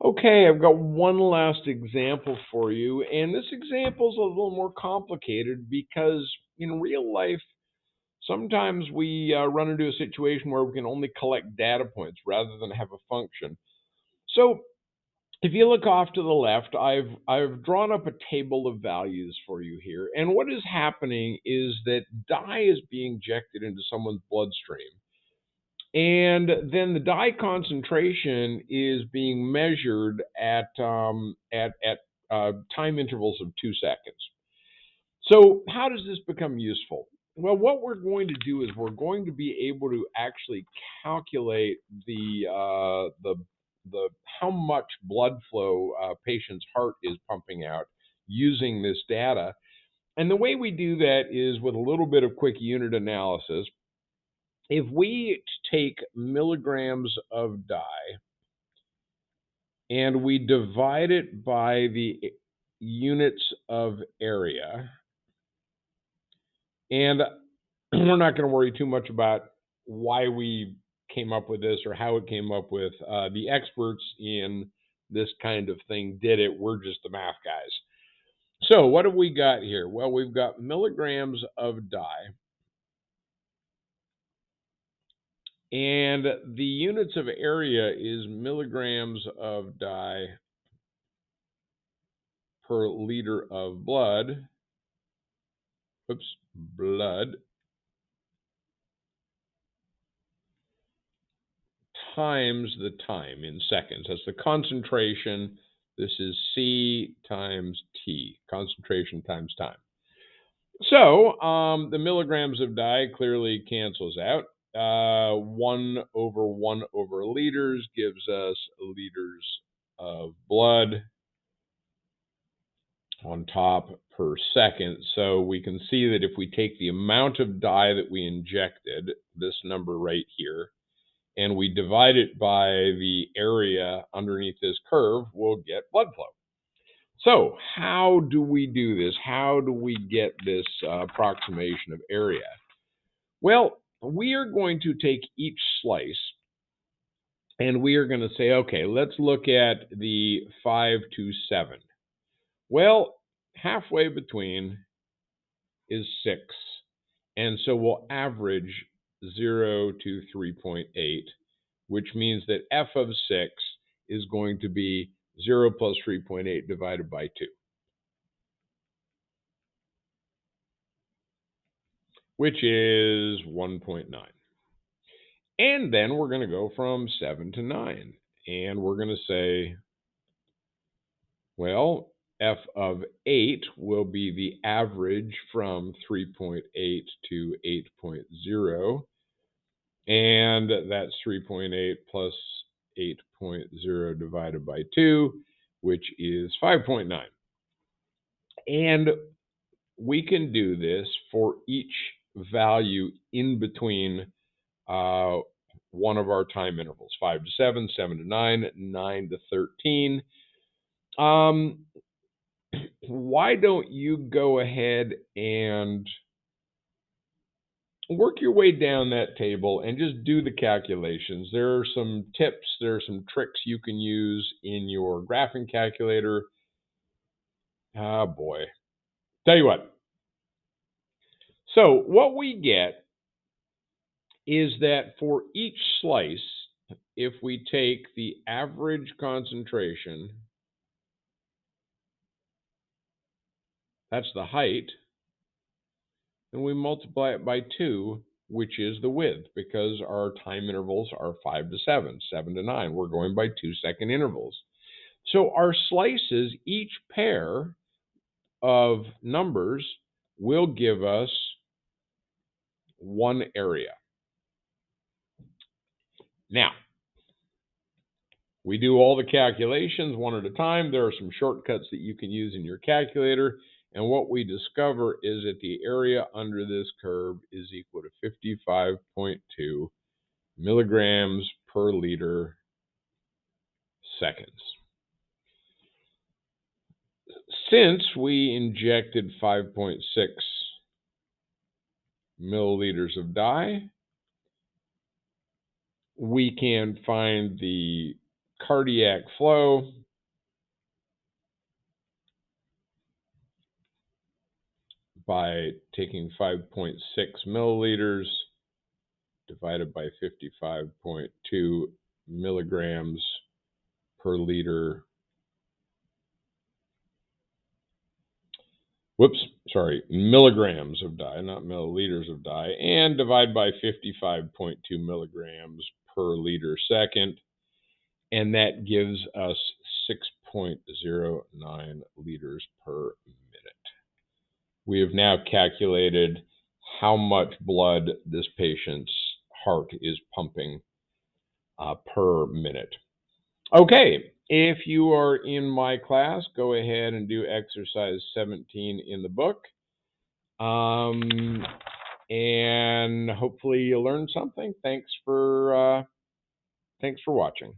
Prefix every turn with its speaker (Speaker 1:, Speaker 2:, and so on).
Speaker 1: Okay, I've got one last example for you, and this example is a little more complicated because in real life, sometimes we run into a situation where we can only collect data points rather than have a function. So if you look off to the left, I've drawn up a table of values for you here, and what is happening is that dye is being injected into someone's bloodstream. And then the dye concentration is being measured at time intervals of 2 seconds. So how does this become useful? Well, what we're going to do is we're going to be able to actually calculate the how much blood flow a patient's heart is pumping out using this data. And the way we do that is with a little bit of quick unit analysis. If we take milligrams of dye and we divide it by the units of area, and we're not going to worry too much about why we came up with this or how it came up with. The experts in this kind of thing did it. We're just the math guys. So what have we got here? Well, we've got milligrams of dye. And the units of area is milligrams of dye per liter of blood. Blood times the time in seconds. That's the concentration. This is C times T, concentration times time. So the milligrams of dye clearly cancels out. 1/1 liters gives us liters of blood on top per second. So we can see that if we take the amount of dye that we injected, this number right here, and we divide it by the area underneath this curve, we'll get blood flow. So how do we do this? How do we get this approximation of area? Well, we are going to take each slice and we are going to say, okay, let's look at the 5 to 7. Well, halfway between is 6. And so we'll average 0 to 3.8, which means that f of 6 is going to be 0 plus 3.8 divided by 2, which is 1.9. And then we're going to go from 7 to 9. And we're going to say, well, f of 8 will be the average from 3.8 to 8.0. And that's 3.8 plus 8.0 divided by 2, which is 5.9. And we can do this for each value in between one of our time intervals, 5 to 7, 7 to 9, 9 to 13. Why don't you go ahead and work your way down that table and just do the calculations. There are some tips, there are some tricks you can use in your graphing calculator. Oh boy. Tell you what. So what we get is that for each slice, if we take the average concentration, that's the height, and we multiply it by 2, which is the width, because our time intervals are 5 to 7, 7 to 9. We're going by 2-second intervals. So our slices, each pair of numbers, will give us one area. Now, we do all the calculations one at a time. There are some shortcuts that you can use in your calculator. And what we discover is that the area under this curve is equal to 55.2 milligrams per liter seconds. Since we injected 5.6 milliliters of dye, we can find the cardiac flow by taking 5.6 milliliters divided by 55.2 milligrams per liter. Milligrams of dye, not milliliters of dye, and divide by 55.2 milligrams per liter second, and that gives us 6.09 liters per minute. We have now calculated how much blood this patient's heart is pumping per minute. Okay, if you are in my class, go ahead and do exercise 17 in the book. And hopefully you learned something. Thanks for watching.